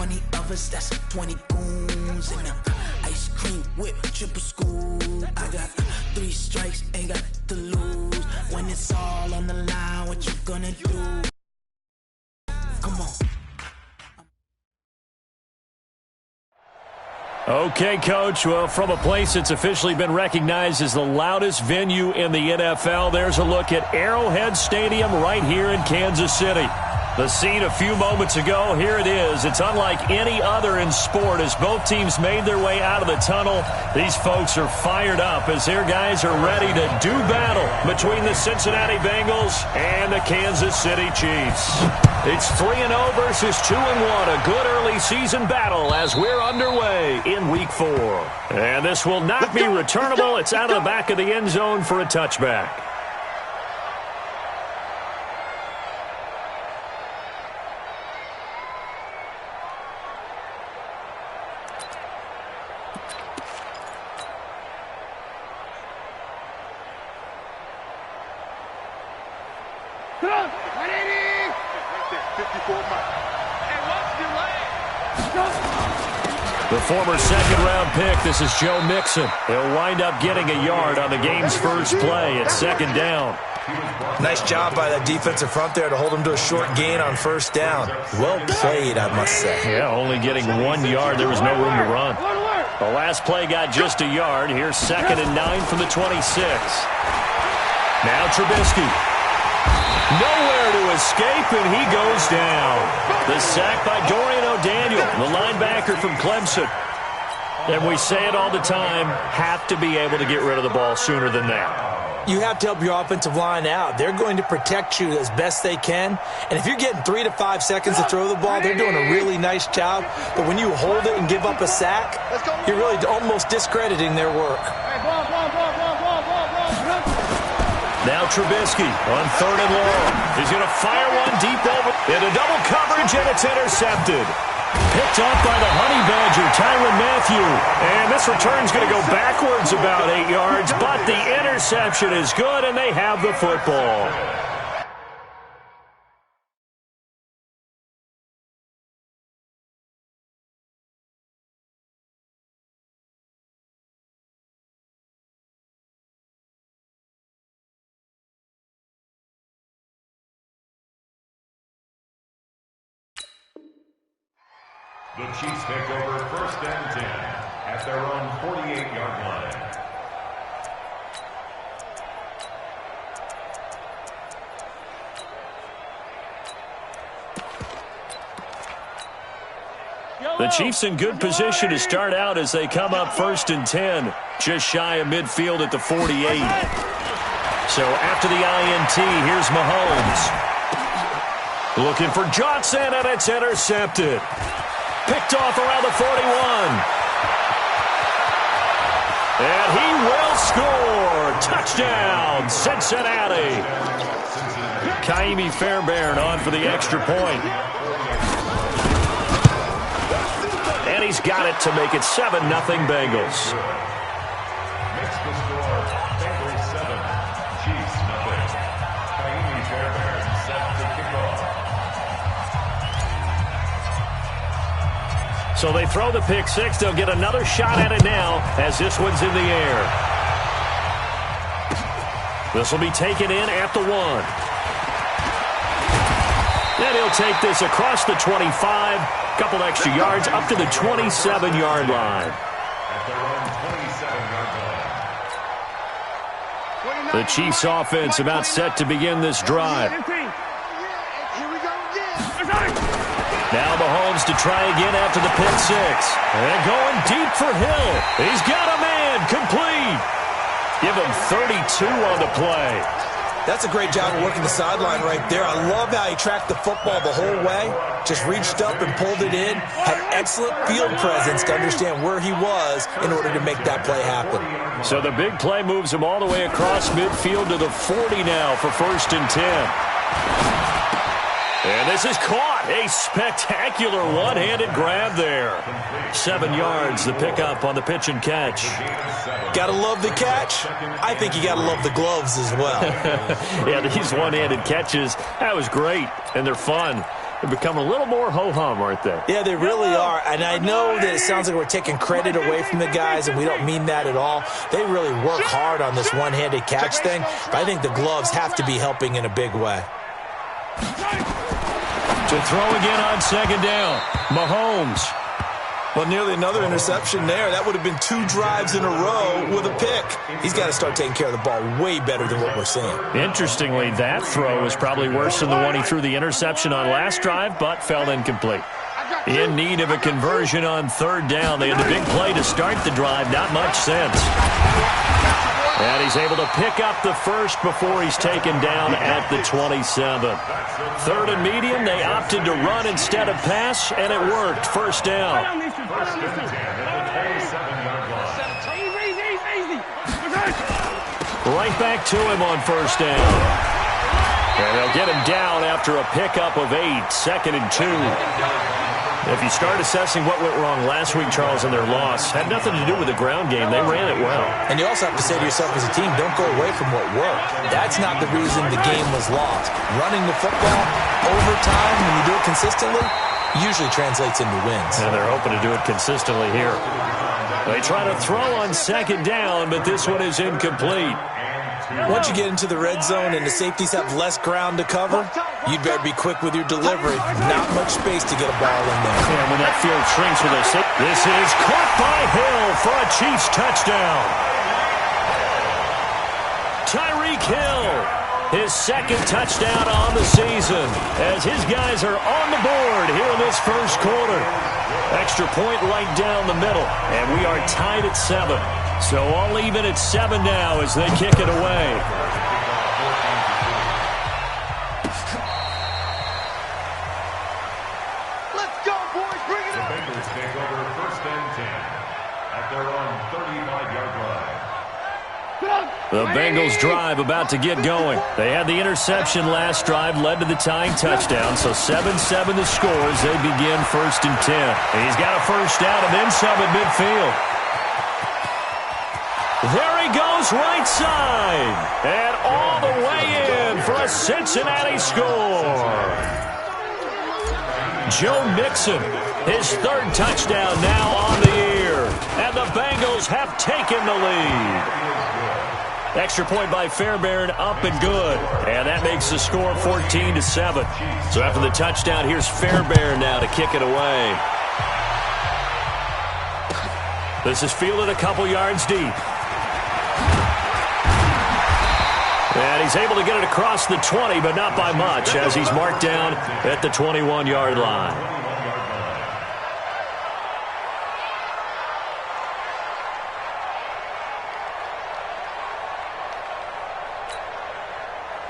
20 of us, that's 20 goons. And ice cream whip, triple scoop. I got 3 strikes, ain't got to lose. When it's all on the line, what you gonna do? Come on. Okay, Coach. Well, from a place that's officially been recognized as the loudest venue in the NFL, there's a look at Arrowhead Stadium right here in Kansas City. The scene a few moments ago, here it is. It's unlike any other in sport as both teams made their way out of the tunnel. These folks are fired up as their guys are ready to do battle between the Cincinnati Bengals and the Kansas City Chiefs. It's 3-0 versus 2-1, a good early season battle as we're underway in Week 4. And this will not be returnable. It's out of the back of the end zone for a touchback. The former second-round pick, this is Joe Mixon. He'll wind up getting a yard on the game's first play at second down. Nice job by that defensive front there to hold him to a short gain on first down. Well played, I must say. Yeah, only getting 1 yard. There was no room to run. The last play got just a yard. Here's 2nd and 9 from the 26. Now Trubisky. Nowhere to escape, and he goes down. The sack by Dorian O'Daniel, the linebacker from Clemson. And we say it all the time, have to be able to get rid of the ball sooner than that. You have to help your offensive line out. They're going to protect you as best they can. And if you're getting 3 to 5 seconds to throw the ball, they're doing a really nice job. But when you hold it and give up a sack, you're really almost discrediting their work. Now Trubisky on 3rd and long. He's going to fire one deep over into double coverage, and it's intercepted. Picked off by the Honey Badger, Tyrann Mathieu. And this return's going to go backwards about 8 yards, but the interception is good, and they have the football. The Chiefs take over 1st and 10 at their own 48-yard line. The Chiefs in good position to start out as they come up 1st and 10, just shy of midfield at the 48. So after the INT, here's Mahomes. Looking for Johnson, and it's intercepted. Picked off around the 41. And he will score. Touchdown, Cincinnati. Kaimi Fairbairn on for the extra point. And he's got it to make it 7-0 Bengals. Makes the score, Bengals 7, Chiefs 0. Kaimi Fairbairn set to kick off. So they throw the pick six. They'll get another shot at it now as this one's in the air. This will be taken in at the 1. And he'll take this across the 25. Couple extra yards up to the 27-yard line. At their own 27-yard line. The Chiefs offense about set to begin this drive. Now Mahomes to try again after the pick six. And going deep for Hill. He's got a man complete. Give him 32 on the play. That's a great job of working the sideline right there. I love how he tracked the football the whole way. Just reached up and pulled it in. Had excellent field presence to understand where he was in order to make that play happen. So the big play moves him all the way across midfield to the 40 now for 1st and 10. And this is caught. A spectacular one-handed grab there. 7 yards, the pickup on the pitch and catch. Gotta love the catch. I think you gotta love the gloves as well. Yeah, these one-handed catches, that was great, and they're fun. They've become a little more ho-hum, aren't they? Yeah, they really are. And I know that it sounds like we're taking credit away from the guys, and we don't mean that at all. They really work hard on this one-handed catch thing, but I think the gloves have to be helping in a big way. To throw again on second down, Mahomes. Well, nearly another interception there. That would have been 2 drives in a row with a pick. He's got to start taking care of the ball way better than what we're seeing. Interestingly, that throw was probably worse than the one he threw the interception on last drive, but fell incomplete. In need of a conversion on third down. They had the big play to start the drive. Not much sense. And he's able to pick up the first before he's taken down at the 27. Third and medium, they opted to run instead of pass, and it worked. First down. First and 10 at the 27-yard line. Right back to him on first down. And they'll get him down after a pickup of 8, second and 2. If you start assessing what went wrong last week, Charles, in their loss, had nothing to do with the ground game. They ran it well. And you also have to say to yourself as a team, don't go away from what worked. That's not the reason the game was lost. Running the football over time, when you do it consistently, usually translates into wins. And they're hoping to do it consistently here. They try to throw on second down, but this one is incomplete. Once you get into the red zone and the safeties have less ground to cover, you'd better be quick with your delivery. Not much space to get a ball in there. And when that field shrinks with a safety, this is caught by Hill for a Chiefs touchdown. Tyreek Hill, his second touchdown on the season, as his guys are on the board here in this first quarter. Extra point right down the middle, and we are tied at 7. So all even at 7 now as they kick it away. Let's go, boys. Bring it The on. Bengals take over first and 10 at their own 35-yard line. The Bengals drive about to get going. They had the interception last drive, led to the tying touchdown. So 7-7 the score as they begin first and 10. And he's got a first down and then some at midfield. There he goes right side. And all the way in for a Cincinnati score. Joe Mixon, his third touchdown now on the year. And the Bengals have taken the lead. Extra point by Fairbairn, up and good. And that makes the score 14-7. So after the touchdown, here's Fairbairn now to kick it away. This is fielded a couple yards deep. And he's able to get it across the 20, but not by much, as he's marked down at the 21-yard line.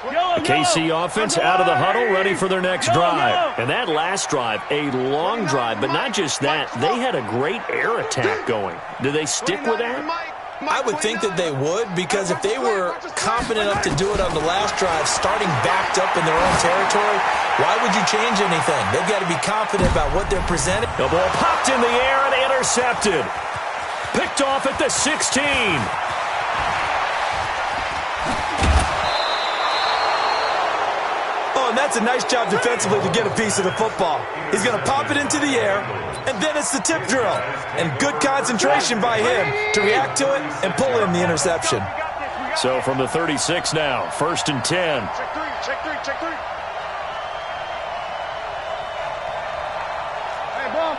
The KC offense out of the huddle, ready for their next drive. And that last drive, a long drive, but not just that. They had a great air attack going. Do they stick with that? I would think that they would, because if they were confident enough to do it on the last drive, starting backed up in their own territory, why would you change anything? They've got to be confident about what they're presenting. The ball popped in the air and intercepted. Picked off at the 16. And that's a nice job defensively to get a piece of the football. He's going to pop it into the air, and then it's the tip drill. And good concentration by him to react to it and pull in the interception. So from the 36 now, first and 10. Check three, check three, check three. Hey, ball.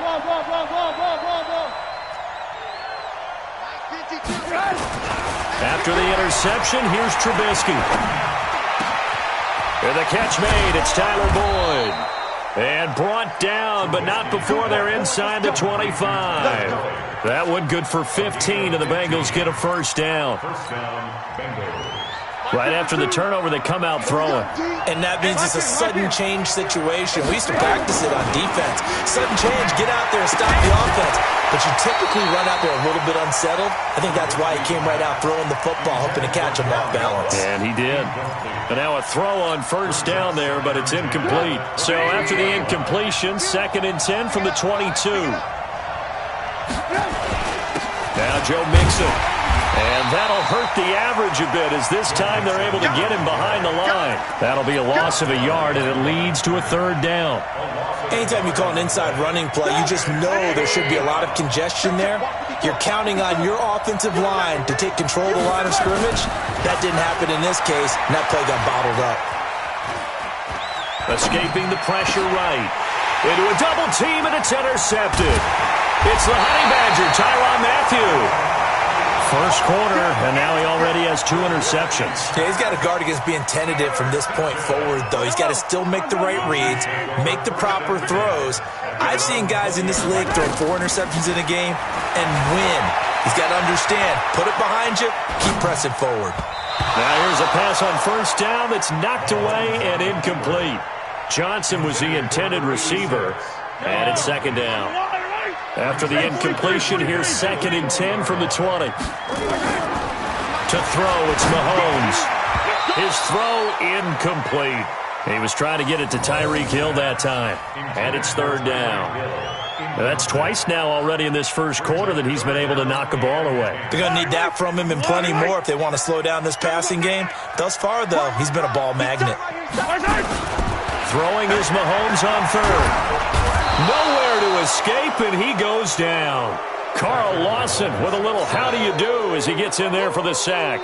52. After the interception, here's Trubisky. And the catch made, it's Tyler Boyd. And brought down, but not before they're inside the 25. That one good for 15, and the Bengals get a first down. First down, Bengals. Right after the turnover, they come out throwing. And that means it's a sudden change situation. We used to practice it on defense. Sudden change, get out there and stop the offense. But you typically run out there a little bit unsettled. I think that's why he came right out throwing the football, hoping to catch him off balance. And he did. And now a throw on first down there, but it's incomplete. So after the incompletion, second and 10 from the 22. Now Joe Mixon. And that'll hurt the average a bit as this time they're able to get him behind the line. That'll be a loss of a yard, and it leads to a third down. Anytime you call an inside running play, you just know there should be a lot of congestion there. You're counting on your offensive line to take control of the line of scrimmage. That didn't happen in this case, and that play got bottled up. Escaping the pressure right. Into a double team, and it's intercepted. It's the Honey Badger, Tyrann Mathieu. First quarter, and now he already has 2 interceptions. Yeah, he's got to guard against being tentative from this point forward, though. He's got to still make the right reads, make the proper throws. I've seen guys in this league throw 4 interceptions in a game and win. He's got to understand, put it behind you, keep pressing forward. Now here's a pass on first down that's knocked away and incomplete. Johnson was the intended receiver, and it's second down. After the incompletion, here's 2nd and 10 from the 20. To throw, it's Mahomes. His throw incomplete. He was trying to get it to Tyreek Hill that time. And it's 3rd down. Now, that's twice now already in this first quarter that he's been able to knock a ball away. They're going to need that from him and plenty more if they want to slow down this passing game. Thus far, though, he's been a ball magnet. Throwing is Mahomes on 3rd. Nowhere to escape, and he goes down. Carl Lawson with a little how do you do as he gets in there for the sack.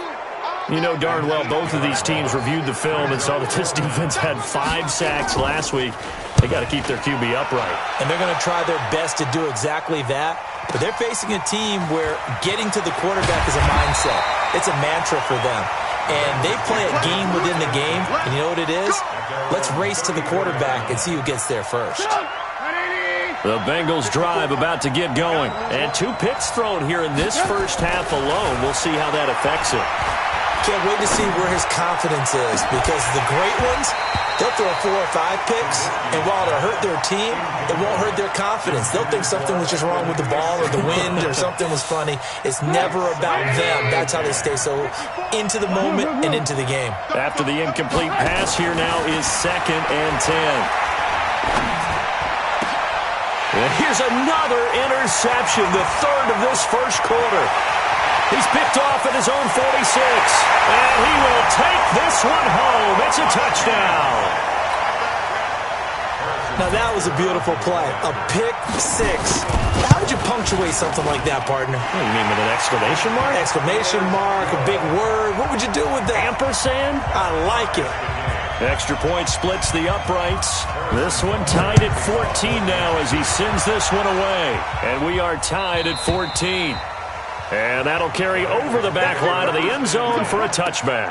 You know darn well both of these teams reviewed the film and saw that this defense had 5 sacks last week. They got to keep their QB upright. And they're going to try their best to do exactly that. But they're facing a team where getting to the quarterback is a mindset. It's a mantra for them. And they play a game within the game. And you know what it is? Let's race to the quarterback and see who gets there first. The Bengals drive about to get going. And 2 picks thrown here in this first half alone. We'll see how that affects it. Can't wait to see where his confidence is, because the great ones, they'll throw 4 or 5 picks, and while it'll hurt their team, it won't hurt their confidence. They'll think something was just wrong with the ball or the wind or something was funny. It's never about them. That's how they stay so into the moment and into the game. After the incomplete pass, here now is 2nd and 10. And here's another interception, the 3rd of this first quarter. He's picked off at his own 46, and he will take this one home. It's a touchdown. Now that was a beautiful play, a pick 6. How would you punctuate something like that, partner? What, you mean with an exclamation mark? Exclamation mark, a big word. What would you do with that? Ampersand? I like it. Extra point splits the uprights. This one tied at 14 now as he sends this one away. And we are tied at 14. And that'll carry over the back line of the end zone for a touchback.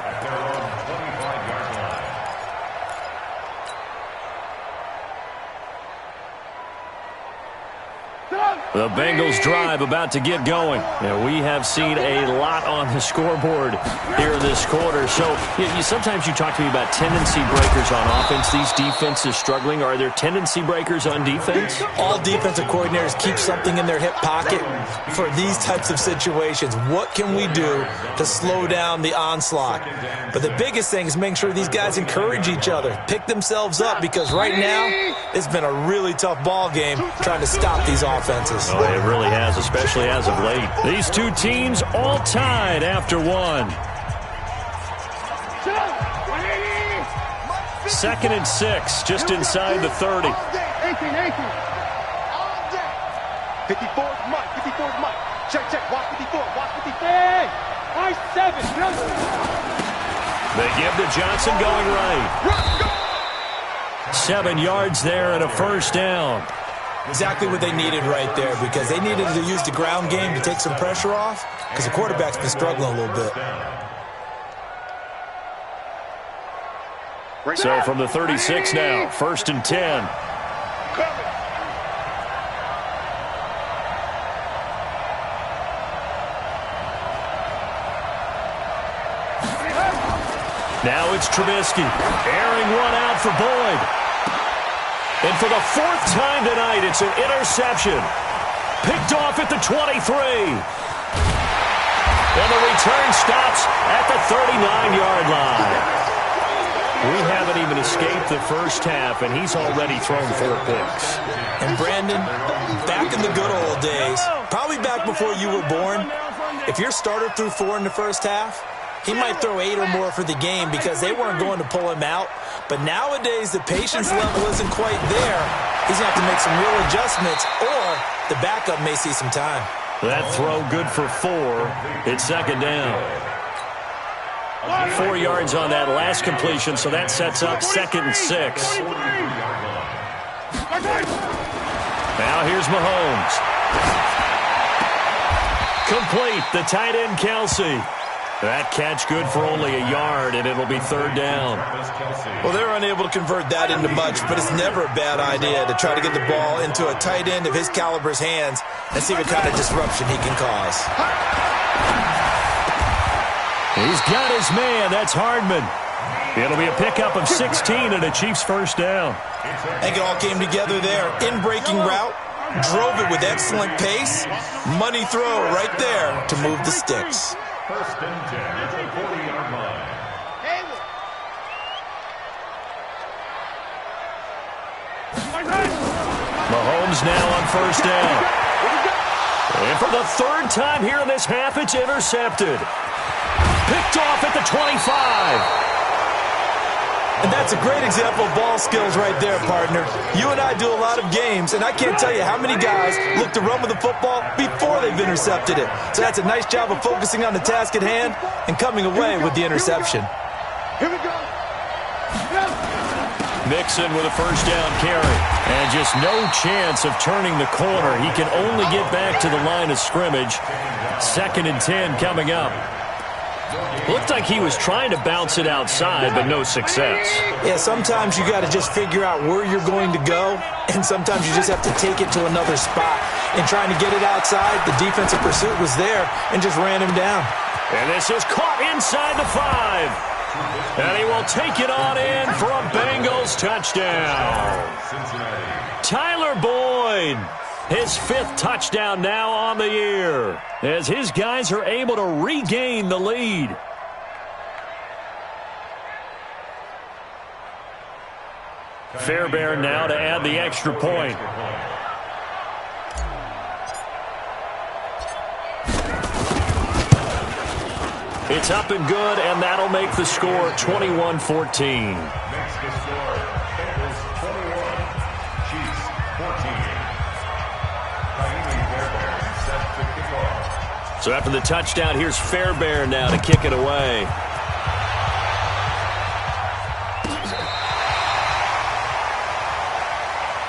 The Bengals drive about to get going. Now, we have seen a lot on the scoreboard here in this quarter. So sometimes you talk to me about tendency breakers on offense. These defenses struggling. Are there tendency breakers on defense? All defensive coordinators keep something in their hip pocket for these types of situations. What can we do to slow down the onslaught? But the biggest thing is making sure these guys encourage each other, pick themselves up, because right now it's been a really tough ball game trying to stop these offenses. Oh, it really has, especially as of late. These two teams all tied after 1. 2nd and 6, just inside the 30. 54's Mike. 54's Mike. Check. Watch 54. Watch 54. Hey, I-7. They give to Johnson going right. 7 yards there and a first down. Exactly what they needed right there, because they needed to use the ground game to take some pressure off, because the quarterback's been struggling a little bit. So from the 36 now, 1st and 10. Now it's Trubisky, airing one out for Boyd. And for the 4th time tonight, it's an interception. Picked off at the 23. And the return stops at the 39-yard line. We haven't even escaped the first half, and he's already thrown 4 picks. And Brandon, back in the good old days, probably back before you were born, If your starter threw 4 in the first half, he might throw 8 or more for the game because they weren't going to pull him out. But nowadays, the patience level isn't quite there. He's going to have to make some real adjustments, or the backup may see some time. That throw good for 4. It's second down. 4 yards on that last completion, so that sets up 2nd and 6. Now here's Mahomes. Complete, the tight end Kelsey. That catch good for only a yard, and it'll be 3rd down. Well, they're unable to convert that into much, but it's never a bad idea to try to get the ball into a tight end of his caliber's hands and see what kind of disruption he can cause. He's got his man. That's Hardman. It'll be a pickup of 16 and a Chiefs first down. I think it all came together there. In-breaking route, drove it with excellent pace. Money throw right there to move the sticks. 1st and 10 at the 40-yard line. Mahomes now on 1st down. And for the 3rd time here in this half, it's intercepted. Picked off at the 25. And that's a great example of ball skills right there, partner. You and I do a lot of games, and I can't tell you how many guys look to run with the football before they've intercepted it. So that's a nice job of focusing on the task at hand and coming away with the interception. Here we go. Mixon with a 1st down carry. And just no chance of turning the corner. He can only get back to the line of scrimmage. 2nd and 10 coming up. Looked like he was trying to bounce it outside, but no success. Yeah, sometimes you got to just figure out where you're going to go, and sometimes you just have to take it to another spot. In trying to get it outside, the defensive pursuit was there and just ran him down. And this is caught inside the 5. And he will take it on in for a Bengals touchdown. Tyler Boyd. His 5th touchdown now on the year as his guys are able to regain the lead. Fairbairn now to add the extra point. It's up and good, and that'll make the score 21-14. Next to score, Bengals 21, Chiefs 14. So after the touchdown, here's Fairbairn now to kick it away.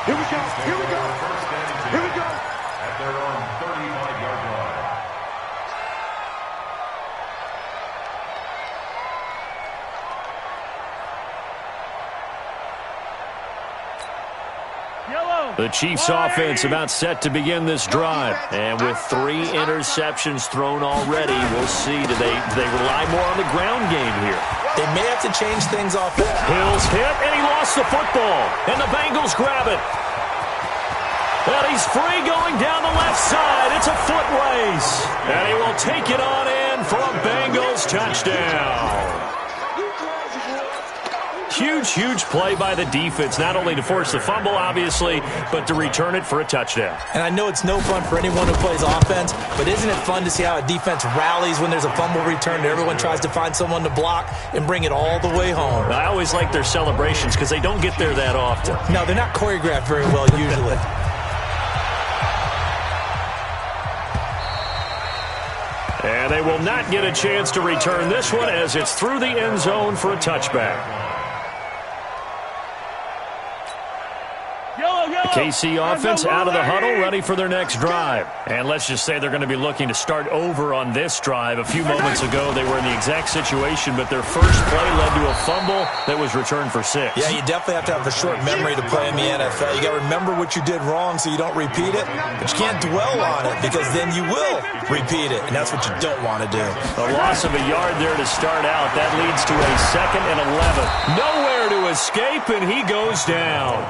Here we go. Here we go. Here we go. At their own 35-yard line. The Chiefs offense about set to begin this drive. And with 3 interceptions thrown already, we'll see. Do they rely more on the ground game here? They may have to change things off. Hill's hit, and he lost the football. And the Bengals grab it. And he's free going down the left side. It's a foot race. And he will take it on in for a Bengals touchdown. Huge play by the defense, not only to force the fumble, obviously, but to return it for a touchdown. And I know it's no fun for anyone who plays offense, but isn't it fun to see how a defense rallies when there's a fumble return and everyone tries to find someone to block and bring it all the way home? I always like their celebrations because they don't get there that often. No, they're not choreographed very well usually. And they will not get a chance to return this one as it's through the end zone for a touchback. KC offense out of the huddle, ready for their next drive. And let's just say they're going to be looking to start over on this drive. A few moments ago, they were in the exact situation, but their first play led to a fumble that was returned for 6. Yeah, you definitely have to have a short memory to play in the NFL. You got to remember what you did wrong so you don't repeat it, but you can't dwell on it because then you will repeat it, and that's what you don't want to do. A loss of a yard there to start out. That leads to a 2nd and 11. Nowhere to escape, and he goes down.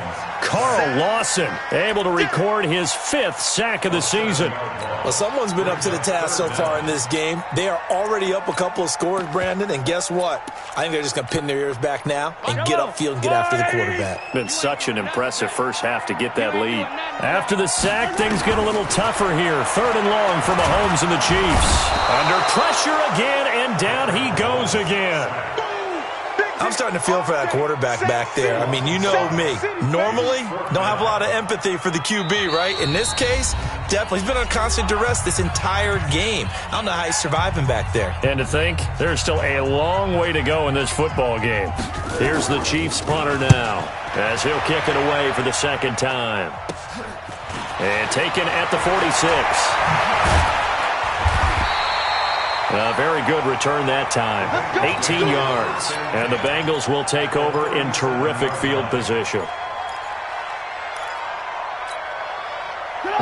Carl Lawson able to record his 5th sack of the season. Well, someone's been up to the task so far in this game. They are already up a couple of scores, Brandon, and guess what? I think they're just going to pin their ears back now and get upfield and get after the quarterback. Been such an impressive first half to get that lead. After the sack, things get a little tougher here. 3rd and long for Mahomes and the Chiefs. Under pressure again, and down he goes again. I'm starting to feel for that quarterback back there. I mean, you know me. Normally, don't have a lot of empathy for the QB, right? In this case, definitely. He's been on constant duress this entire game. I don't know how he's surviving back there. And to think, there's still a long way to go in this football game. Here's the Chiefs punter now, as he'll kick it away for the 2nd time. And taken at the 46. A very good return that time. 18 yards. And the Bengals will take over in terrific field position.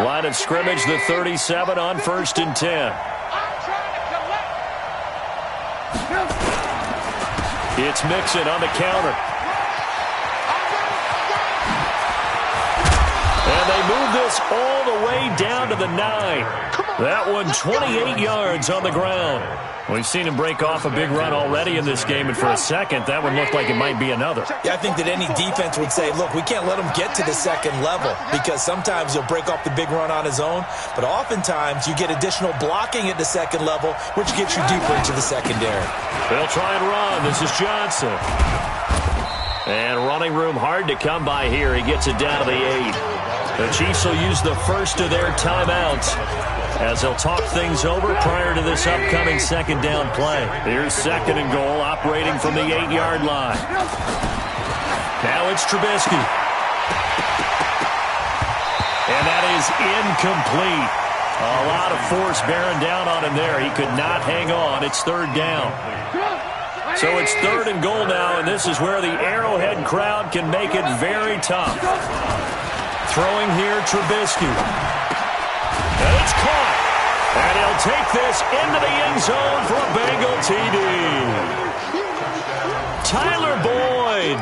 Line of scrimmage, the 37 on 1st and 10. It's Mixon on the counter. And they move this all the way down to the 9. That one 28 yards on the ground. We've seen him break off a big run already in this game, and for a second, that one looked like it might be another. Yeah, I think that any defense would say, look, we can't let him get to the 2nd level, because sometimes he'll break off the big run on his own, but oftentimes you get additional blocking at the 2nd level, which gets you deeper into the secondary. They'll try and run. This is Johnson. And running room hard to come by here. He gets it down to the 8. The Chiefs will use the first of their timeouts as they'll talk things over prior to this upcoming 2nd down play. Here's 2nd and goal, operating from the 8-yard line. Now it's Trubisky. And that is incomplete. A lot of force bearing down on him there. He could not hang on. It's 3rd down. So it's 3rd and goal now, and this is where the Arrowhead crowd can make it very tough. Throwing here, Trubisky. And it's caught. And he'll take this into the end zone for a Bengal TD. Tyler Boyd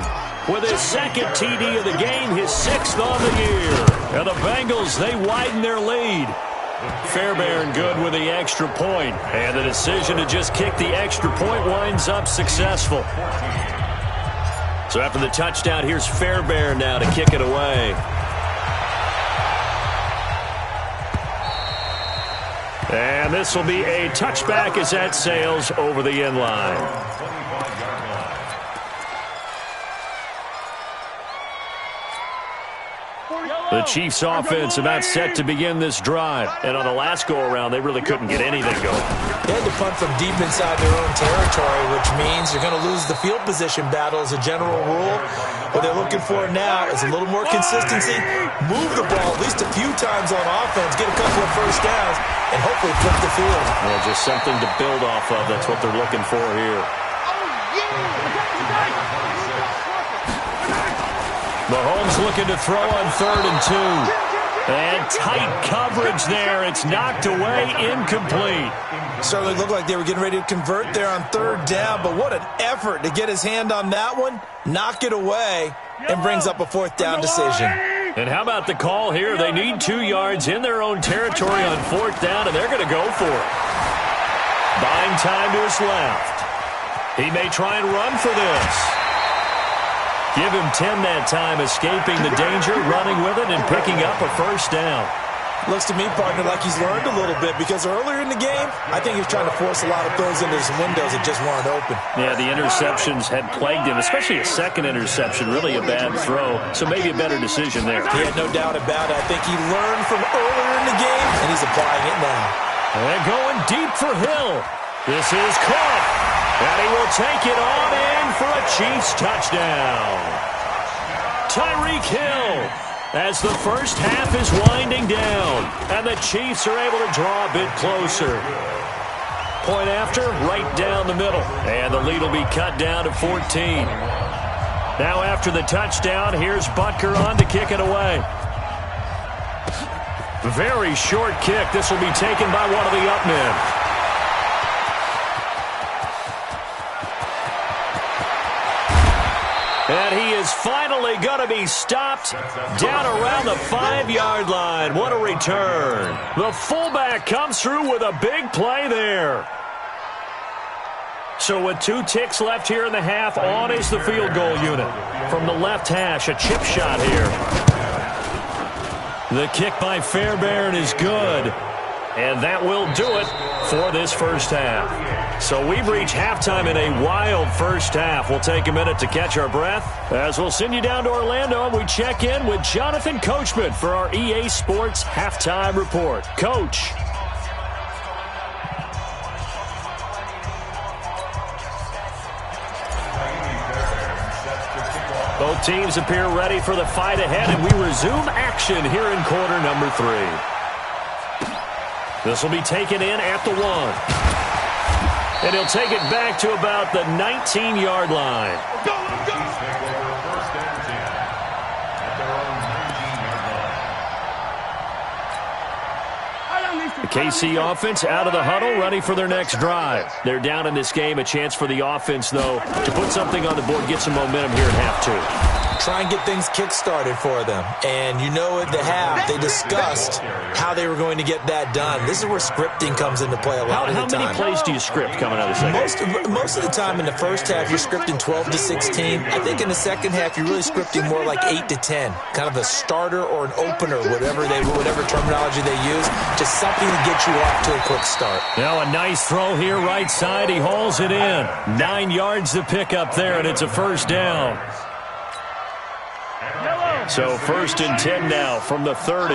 with his 2nd TD of the game, his 6th on the year. And the Bengals, they widen their lead. Fairbairn good with the extra point. And the decision to just kick the extra point winds up successful. So after the touchdown, here's Fairbairn now to kick it away. And this will be a touchback as that sails over the end line. The Chiefs' offense about set to begin this drive. And on the last go-around, they really couldn't get anything going. They had to punt from deep inside their own territory, which means you're going to lose the field position battle as a general rule. What they're looking for now is a little more consistency, move the ball at least a few times on offense, get a couple of first downs, and hopefully flip the field. Well, just something to build off of. That's what they're looking for here. Mahomes looking to throw on 3rd and 2. And tight coverage there. It's knocked away, incomplete. Certainly looked like they were getting ready to convert there on 3rd down, but what an effort to get his hand on that one, knock it away, and brings up a 4th down decision. And how about the call here? They need 2 yards in their own territory on 4th down, and they're going to go for it. Buying time to his left. He may try and run for this. Give him 10 that time, escaping the danger, running with it, and picking up a 1st down. Looks to me, partner, like he's learned a little bit, because earlier in the game, I think he was trying to force a lot of throws into some windows that just weren't open. Yeah, the interceptions had plagued him, especially a 2nd interception, really a bad throw, so maybe a better decision there. He had no doubt about it. I think he learned from earlier in the game, and he's applying it now. And going deep for Hill. This is caught, and he will take it on in for a Chiefs touchdown. Tyreek Hill, as the first half is winding down, and the Chiefs are able to draw a bit closer. Point after, right down the middle, and the lead will be cut down to 14. Now after the touchdown, here's Butker on to kick it away. Very short kick. This will be taken by one of the up men. And he is finally going to be stopped down around the 5-yard line. What a return. The fullback comes through with a big play there. So with 2 ticks left here in the half, on is the field goal unit. From the left hash, a chip shot here. The kick by Fairbairn is good. And that will do it for this first half. So we've reached halftime in a wild first half. We'll take a minute to catch our breath as we'll send you down to Orlando and we check in with Jonathan Coachman for our EA Sports Halftime Report. Coach. Both teams appear ready for the fight ahead, and we resume action here in quarter number 3. This will be taken in at the 1. And he'll take it back to about the 19-yard line. The KC offense out of the huddle, ready for their next drive. They're down in this game. A chance for the offense, though, to put something on the board, get some momentum here in half 2. Try and get things kick-started for them. And you know at the half, they discussed how they were going to get that done. This is where scripting comes into play a lot of the time. How many plays do you script coming out of the second? Most of the time in the first half, you're scripting 12 to 16. I think in the second half, you're really scripting more like 8 to 10. Kind of a starter or an opener, whatever terminology they use. Just something to get you off to a quick start. Now a nice throw here right side. He hauls it in. 9 yards to pick up there, and it's a first down. So 1st and 10 now from the 30.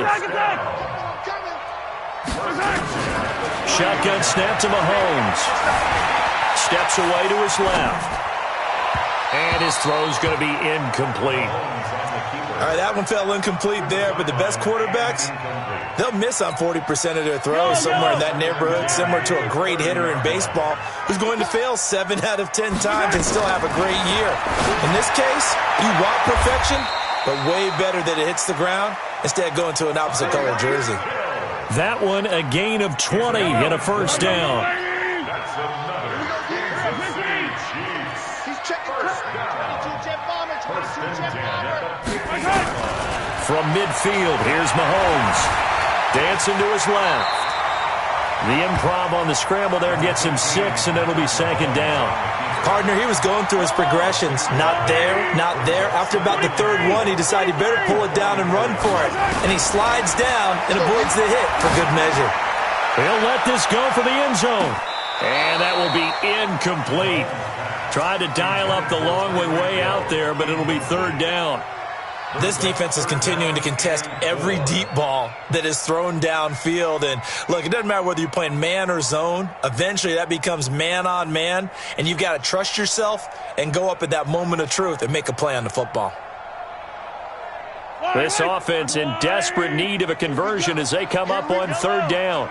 Shotgun snap to Mahomes. Steps away to his left. And his throw's going to be incomplete. All right, that one fell incomplete there, but the best quarterbacks, they'll miss on 40% of their throws somewhere in that neighborhood, similar to a great hitter in baseball who's going to fail 7 out of 10 times and still have a great year. In this case, you want perfection, but way better that it hits the ground instead of going to an opposite color jersey. That one a gain of 20 and a first down. From midfield, here's Mahomes. Dancing to his left. The improv on the scramble there gets him 6, and it'll be 2nd down. Partner, he was going through his progressions. Not there, not there. After about the 3rd one, he decided he better pull it down and run for it. And he slides down and avoids the hit for good measure. He'll let this go for the end zone. And that will be incomplete. Tried to dial up the long way out there, but it'll be 3rd down. This defense is continuing to contest every deep ball that is thrown downfield. And, look, it doesn't matter whether you're playing man or zone. Eventually, that becomes man-on-man, and you've got to trust yourself and go up at that moment of truth and make a play on the football. This offense in desperate need of a conversion as they come up on 3rd down.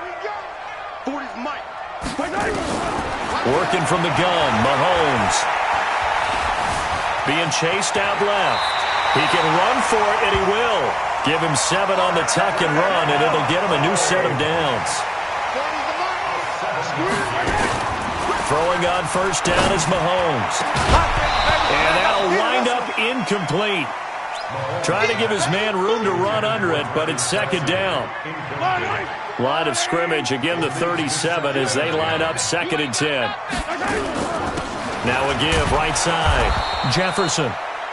Working from the gun, Mahomes. Being chased out left. He can run for it, and he will. Give him 7 on the tuck and run, and it'll get him a new set of downs. Throwing on 1st down is Mahomes. And that'll wind up incomplete. Trying to give his man room to run under it, but it's 2nd down. Line of scrimmage, again the 37 as they line up 2nd and 10. Now a give right side. Jefferson.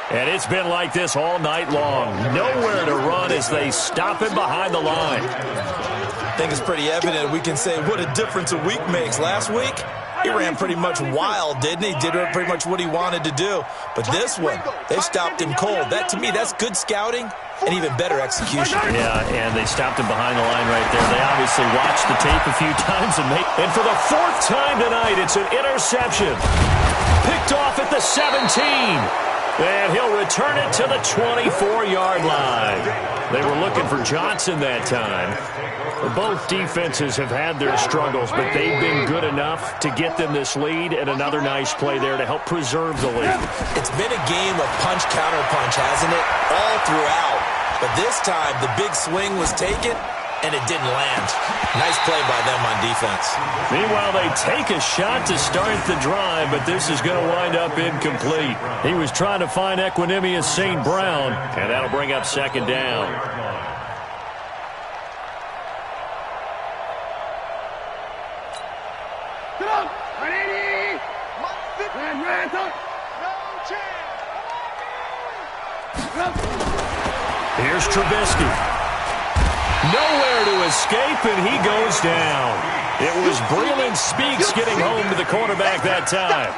And it's been like this all night long. Nowhere to run as they stop him behind the line. I think it's pretty evident. We can say what a difference a week makes. Last week, he ran pretty much wild, didn't he? Did pretty much what he wanted to do. But this one, they stopped him cold. That, to me, that's good scouting and even better execution. Yeah, and they stopped him behind the line right there. They obviously watched the tape a few times. And for the 4th time tonight, it's an interception. Picked off at the 17. And he'll return it to the 24-yard line. They were looking for Johnson that time. Both defenses have had their struggles, but they've been good enough to get them this lead, and another nice play there to help preserve the lead. It's been a game of punch-counter-punch, hasn't it? All throughout. But this time, the big swing was taken, and it didn't land. Nice play by them on defense. Meanwhile, they take a shot to start the drive, but this is going to wind up incomplete. He was trying to find Equinemius St. Brown, and that'll bring up second down. Here's Trubisky. Nowhere to escape, and he goes down. It was Breland Speaks getting home to the quarterback that time.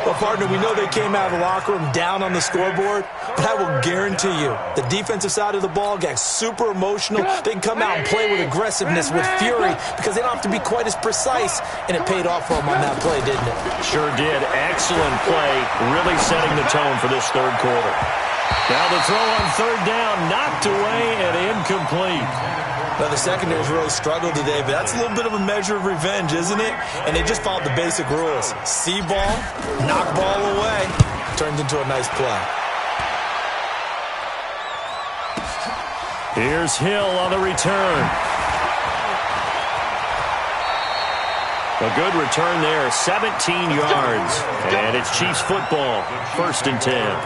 Well, partner, we know they came out of the locker room down on the scoreboard, but I will guarantee you the defensive side of the ball got super emotional. They can come out and play with aggressiveness, with fury, because they don't have to be quite as precise, and it paid off for them on that play, didn't it? Sure did. Excellent play, really setting the tone for this third quarter. Now the throw on third down, knocked away and incomplete. Well, the secondary's really struggled today, but that's a little bit of a measure of revenge, isn't it? And they just followed the basic rules. See ball, knock ball away. Turned into a nice play. Here's Hill on the return. A good return there, 17 yards. And it's Chiefs football, 1st and 10.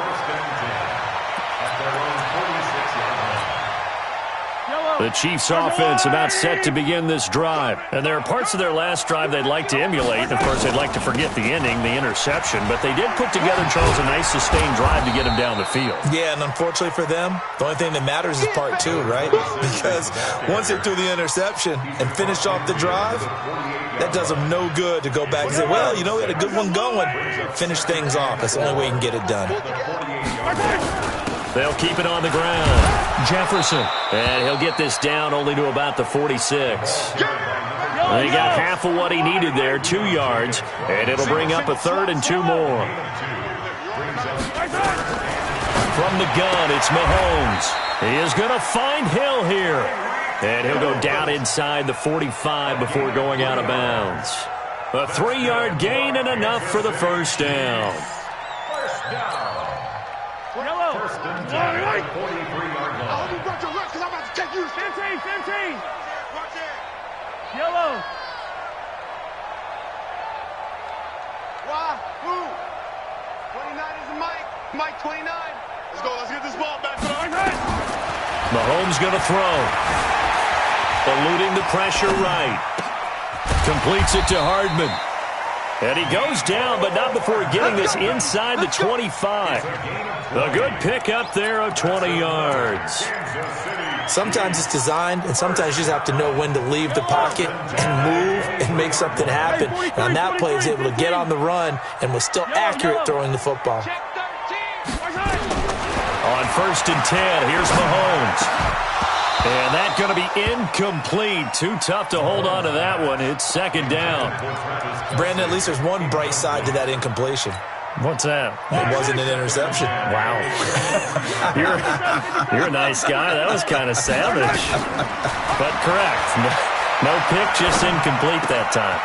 The Chiefs offense about set to begin this drive. And there are parts of their last drive they'd like to emulate. Of course, they'd like to forget the ending, the interception. But they did put together, Charles, a nice sustained drive to get him down the field. Yeah, and unfortunately for them, the only thing that matters is part 2, right? Because once they threw the interception and finished off the drive, that does them no good to go back and say, well, you know, we had a good one going. Finish things off. That's the only way you can get it done. They'll keep it on the ground. Jefferson. And he'll get this down only to about the 46. They got half of what he needed there, 2 yards. And it'll bring up a 3rd and 2 more. From the gun, it's Mahomes. He is going to find Hill here. And he'll go down inside the 45 before going out of bounds. A 3-yard gain and enough for the first down. First down. First and 10, 43-yard line. I hope you brought your rest because I'm about to take you. 15. Watch it. Yellow. Why? Who? 29 is the Mike. Mike 29. Let's go. Let's get this ball back. Mahomes going to throw. Eluding the pressure right. Completes it to Hardman. And he goes down, but not before getting this inside the 25. A good pickup there of 20 yards. Sometimes it's designed, and sometimes you just have to know when to leave the pocket and move and make something happen. And on that play, he was able to get on the run and was still accurate throwing the football. On 1st and 10, here's Mahomes. And that's going to be incomplete. Too tough to hold on to that one. It's 2nd down. Brandon, at least there's one bright side to that incompletion. What's that? It wasn't an interception. Wow. You're a nice guy. That was kind of savage. But correct. No pick, just incomplete that time.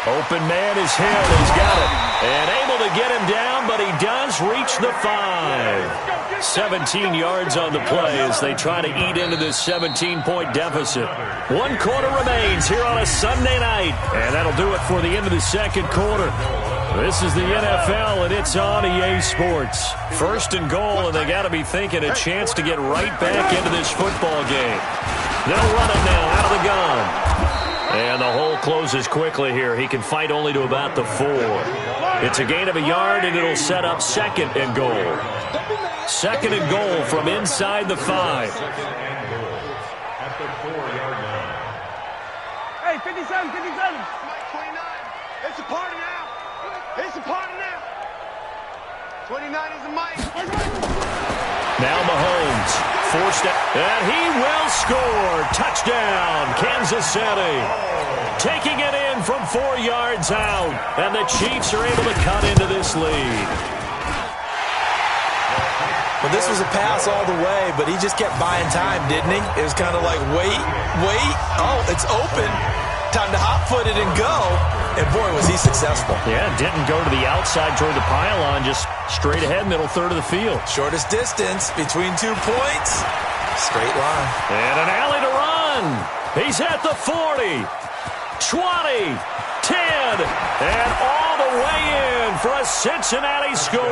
Open man is Hill. He's got it. And able to get him down, but he does reach the 5. 17 yards on the play as they try to eat into this 17-point deficit. 1 quarter remains here on a Sunday night. And that'll do it for the end of the 2nd quarter. This is the NFL, and it's on EA Sports. 1st and goal, and they got to be thinking a chance to get right back into this football game. They'll run it now out of the gun. And the hole closes quickly here. He can fight only to about the 4. It's a gain of a yard, and it'll set up 2nd and goal. 2nd and goal from inside the 5. At the 4-yard line. Hey, 57. Mike 29. It's a party now. It's a party now. 29 is the Mike. Now Mahomes forced it, and he will score. Touchdown, Kansas City. Taking it in from 4 yards out, and the Chiefs are able to cut into this lead. Well, this was a pass all the way, but he just kept buying time, didn't he? It was kind of like, wait. Oh, it's open. Time to hot-foot it and go. And, boy, was he successful. Yeah, didn't go to the outside toward the pylon, just straight ahead, middle third of the field. Shortest distance between 2 points. Straight line. And an alley to run. He's at the 40, 20, 10, and all the way in for a Cincinnati score.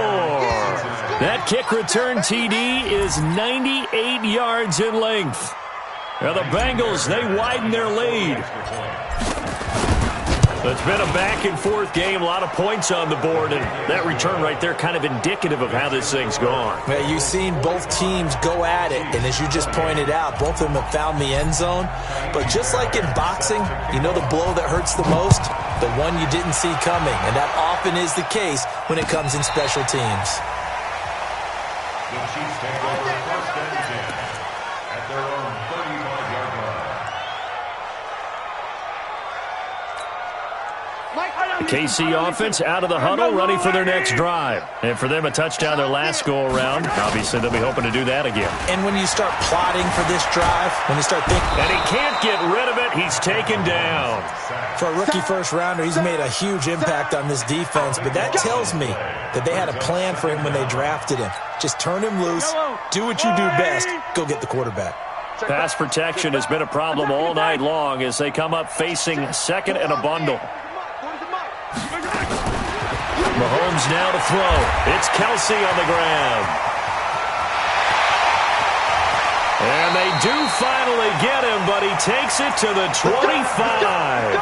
That kick return TD is 98 yards in length. Now the Bengals, they widen their lead. It's been a back-and-forth game, a lot of points on the board, and that return right there kind of indicative of how this thing's gone. Well, you've seen both teams go at it, and as you just pointed out, both of them have found the end zone. But just like in boxing, you know the blow that hurts the most? The one you didn't see coming, and that often is the case when it comes in special teams. The Chiefs take over first and 10 at their own 35-yard line. The KC offense out of the huddle, ready for their next drive. And for them, a touchdown their last go-around. Obviously, they'll be hoping to do that again. And when you start plotting for this drive, when you start thinking... And he can't get rid of it. He's taken down. For a rookie first-rounder, he's made a huge impact on this defense, but that tells me that they had a plan for him when they drafted him. Just turn him loose, do what you do best, go get the quarterback. Pass protection has been a problem all night long as they come up facing second and a bundle. Mahomes now to throw. It's Kelsey on the ground. And they do finally get him, but he takes it to the 25.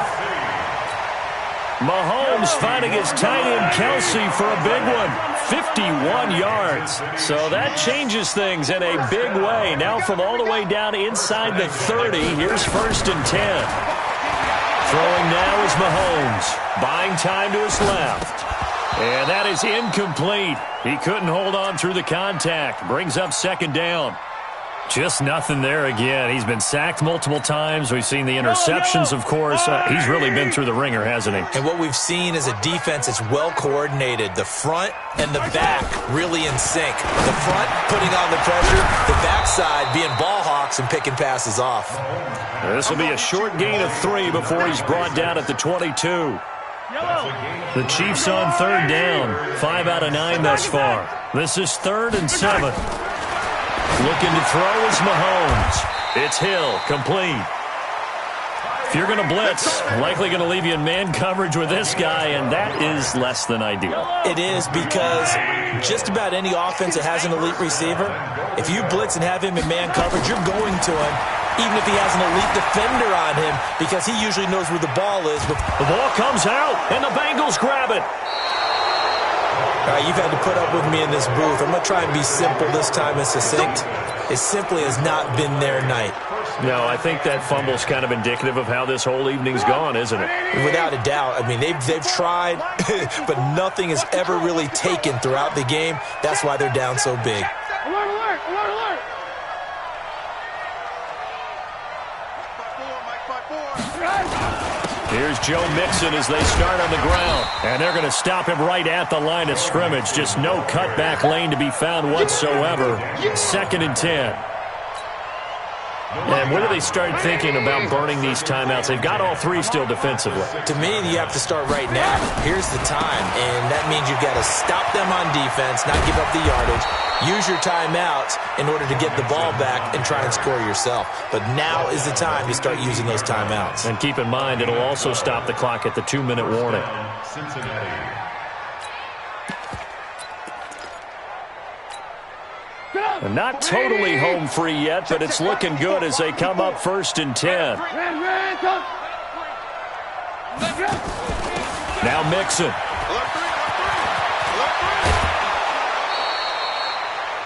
Mahomes finding his tight end Kelsey for a big one. 51 yards. So that changes things in a big way. Now from all the way down inside the 30, here's first and 10. Throwing now is Mahomes. Buying time to his left. And that is incomplete. He couldn't hold on through the contact. Brings up second down. Just nothing there again. He's been sacked multiple times. We've seen the interceptions, of course. He's really been through the ringer, hasn't he? And what we've seen is a defense that's well coordinated. The front and the back really in sync. The front putting on the pressure. The backside being ball hawks and picking passes off. This will be a short gain of 3 before he's brought down at the 22. The Chiefs on third down. 5 out of 9 thus far. This is 3rd and 7. Looking to throw is Mahomes. It's Hill, complete. If you're going to blitz, likely going to leave you in man coverage with this guy, and that is less than ideal. It is because just about any offense that has an elite receiver, if you blitz and have him in man coverage, you're going to him, even if he has an elite defender on him, because he usually knows where the ball is. The ball comes out, and the Bengals grab it. All right, you've had to put up with me in this booth. I'm going to try and be simple this time and succinct. It simply has not been their night. No, I think that fumble's kind of indicative of how this whole evening's gone, isn't it? Without a doubt. I mean, they've tried, but nothing has ever really taken throughout the game. That's why they're down so big. Alert, alert, alert, alert. Here's Joe Mixon as they start on the ground. And they're going to stop him right at the line of scrimmage. Just no cutback lane to be found whatsoever. 2nd and 10. And when do they start thinking about burning these timeouts? They've got all 3 still defensively. To me, you have to start right now. Here's the time, and that means you've got to stop them on defense, not give up the yardage, use your timeouts in order to get the ball back and try and score yourself. But now is the time to start using those timeouts. And keep in mind, it'll also stop the clock at the 2-minute warning. Cincinnati. And not totally home free yet, but it's looking good as they come up 1st and 10. Now Mixon.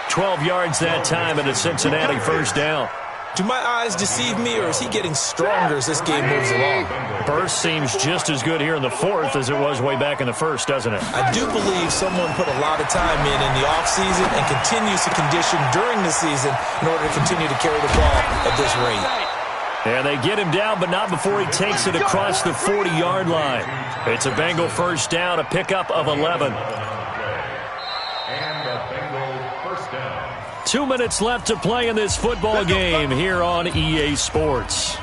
12 yards that time and a Cincinnati first down. Do my eyes deceive me, or is he getting stronger as this game moves along? Burst seems just as good here in the 4th as it was way back in the 1st, doesn't it? I do believe someone put a lot of time in the offseason and continues to condition during the season in order to continue to carry the ball at this rate. And they get him down, but not before he takes it across the 40-yard line. It's a Bengal first down, a pickup of 11. 2 minutes left to play in this football game here on EA Sports.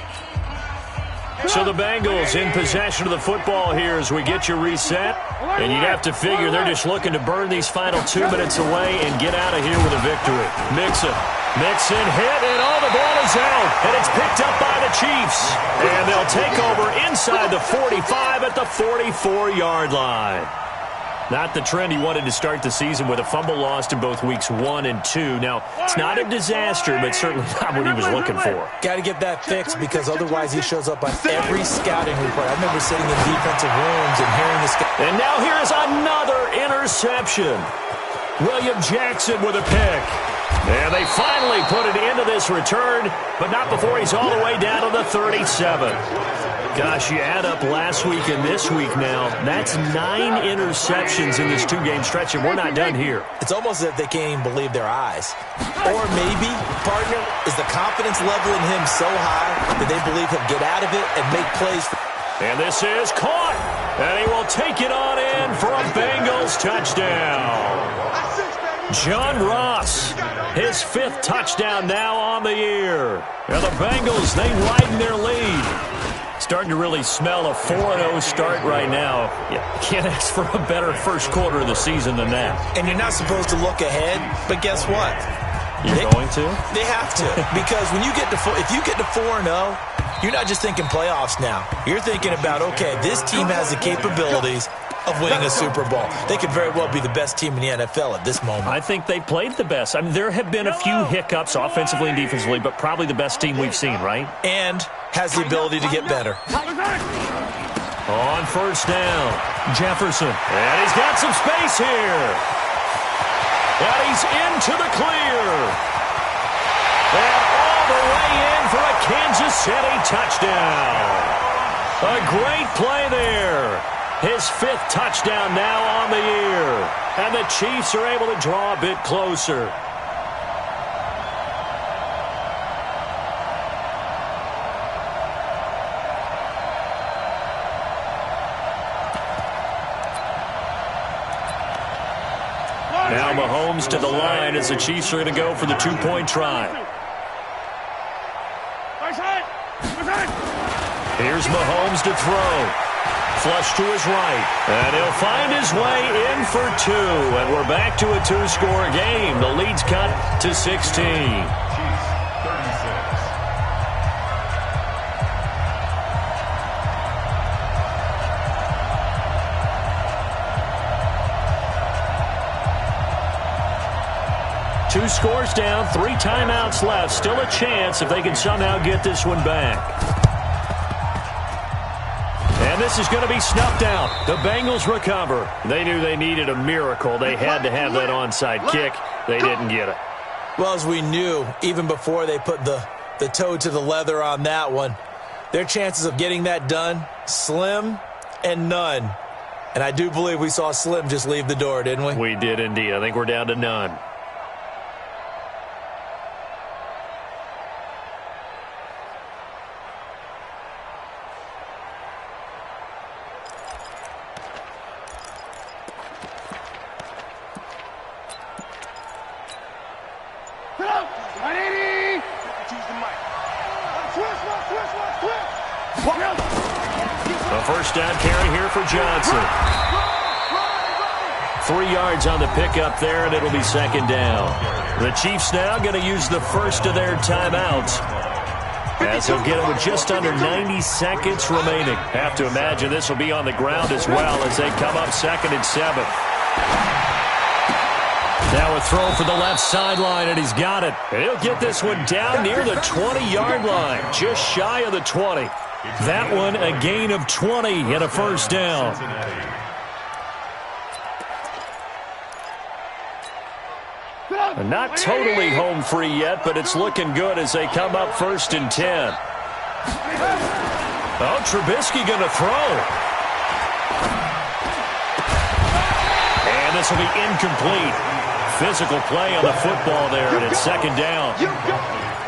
So the Bengals in possession of the football here as we get you reset. And you'd have to figure they're just looking to burn these final 2 minutes away and get out of here with a victory. Mixon Mixon hit, and the ball is out. And it's picked up by the Chiefs. And they'll take over inside the 45 at the 44-yard line. Not the trend he wanted to start the season with a fumble lost in both weeks 1 and 2. Now, it's not a disaster, but certainly not what he was looking for. Got to get that fixed because otherwise he shows up on every scouting report. I remember sitting in defensive rooms and hearing this guy. And now here's another interception. William Jackson with a pick. And they finally put it into this return, but not before he's all the way down to the 37. Gosh, you add up last week and this week now, that's 9 interceptions in this 2-game stretch, and we're not done here. It's almost as if they can't even believe their eyes. Or maybe, partner, is the confidence level in him so high that they believe he'll get out of it and make plays. And this is caught, and he will take it on in for a Bengals touchdown. John Ross, his 5th touchdown now on the year. And the Bengals, they widen their lead. Starting to really smell a 4-0 start right now. You can't ask for a better first quarter of the season than that. And you're not supposed to look ahead, but guess what? You're going to? They have to. Because when you get to if you get to 4-0, you're not just thinking playoffs now. You're thinking about, okay, this team has the capabilities of winning a Super Bowl. They could very well be the best team in the NFL at this moment. I think they played the best. I mean, there have been a few hiccups offensively and defensively, but probably the best team we've seen, right? And has the ability to get better. On first down, Jefferson. And he's got some space here. And he's into the clear. And all the way in for a Kansas City touchdown. A great play there. His 5th touchdown now on the year. And the Chiefs are able to draw a bit closer. Now Mahomes to the line as the Chiefs are going to go for the 2-point try. Here's Mahomes to throw. Flush to his right. And he'll find his way in for 2. And we're back to a 2-score game. The lead's cut to 16. Chiefs, 36. 2 scores down, 3 timeouts left. Still a chance if they can somehow get this one back. And this is going to be snuffed out. The Bengals recover. They knew they needed a miracle. They had to have that onside kick. They didn't get it. Well, as we knew, even before they put the toe to the leather on that one, their chances of getting that done, slim and none. And I do believe we saw Slim just leave the door, didn't we? We did indeed. I think we're down to none. A first down carry here for Johnson. 3 yards on the pickup there, and it'll be 2nd down. The Chiefs now going to use the first of their timeouts, as they'll get it with just under 90 seconds remaining. Have to imagine this will be on the ground as well as they come up 2nd and 7. Now a throw for the left sideline, and he's got it. And he'll get this one down near the 20-yard line, just shy of the 20. That one a gain of 20 and a first down. Not totally home free yet, but it's looking good as they come up 1st and 10. Oh, Trubisky going to throw. And this will be incomplete. Physical play on the football there, and it's 2nd down.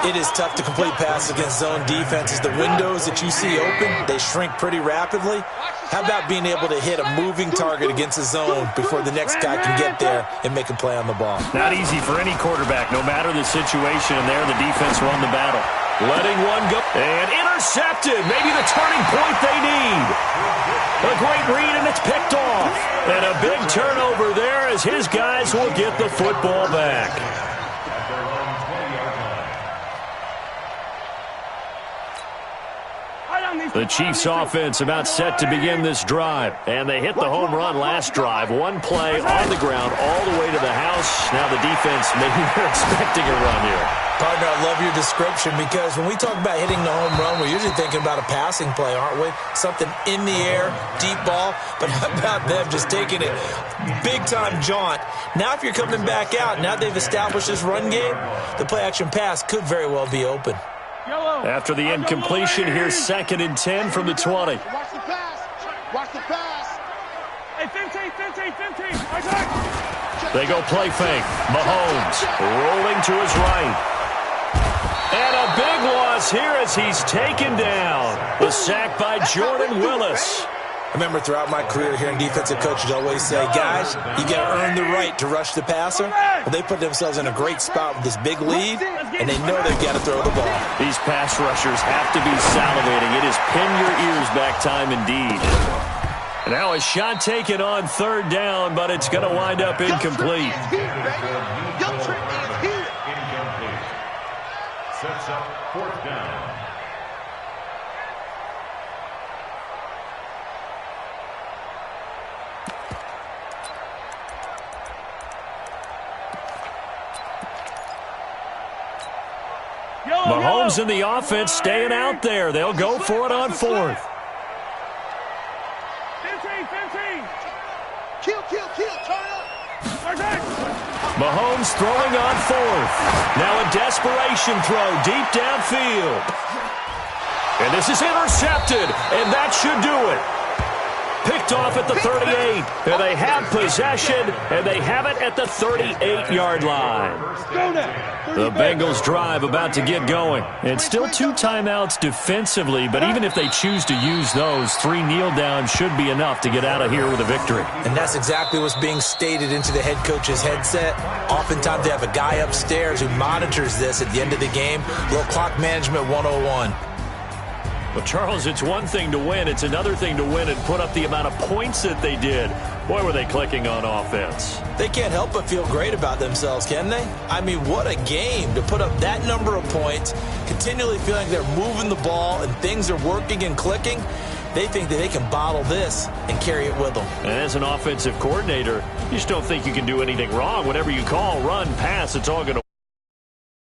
It is tough to complete passes against zone defenses. The windows that you see open, they shrink pretty rapidly. How about being able to hit a moving target against a zone before the next guy can get there and make a play on the ball? Not easy for any quarterback, no matter the situation, and there the defense won the battle. Letting one go, and intercepted. Maybe the turning point they need. A great read, and it's picked off. And a big turnover there as his guys will get the football back. The Chiefs offense about set to begin this drive. And they hit the home run last drive. One play on the ground all the way to the house. Now the defense, maybe they're expecting a run here. Partner, I love your description because when we talk about hitting the home run, we're usually thinking about a passing play, aren't we? Something in the air, deep ball. But how about them just taking it big-time jaunt? Now if you're coming back out, now they've established this run game, the play-action pass could very well be open. After the incompletion, here's 2nd and 10 from the 20. Watch the pass. Watch the pass. Hey, 15. They go play fake. Mahomes rolling to his right. And a big loss here as he's taken down. The sack by Jordan Willis. I remember throughout my career hearing defensive coaches always say, guys, you got to earn the right to rush the passer. Well, they put themselves in a great spot with this big lead, and they know they've got to throw the ball. These pass rushers have to be salivating. It is pin your ears back time indeed. And now a shot taken on 3rd down, but it's going to wind up incomplete. Incomplete. Sets up 4th down. Mahomes in the offense staying out there. They'll go for it on 4th. 15. Kill, turn up. Mahomes throwing on 4th. Now a desperation throw deep downfield. And this is intercepted, and that should do it. Picked off at the 38. And they have possession, and they have it at the 38-yard line. The Bengals drive about to get going. It's still 2 timeouts defensively, but even if they choose to use those, 3 kneel downs should be enough to get out of here with a victory. And that's exactly what's being stated into the head coach's headset. Oftentimes they have a guy upstairs who monitors this at the end of the game. Little clock management 101. Well, Charles, it's one thing to win. It's another thing to win and put up the amount of points that they did. Boy, were they clicking on offense. They can't help but feel great about themselves, can they? I mean, what a game to put up that number of points, continually feeling they're moving the ball and things are working and clicking. They think that they can bottle this and carry it with them. And as an offensive coordinator, you just don't think you can do anything wrong. Whatever you call, run, pass, it's all going to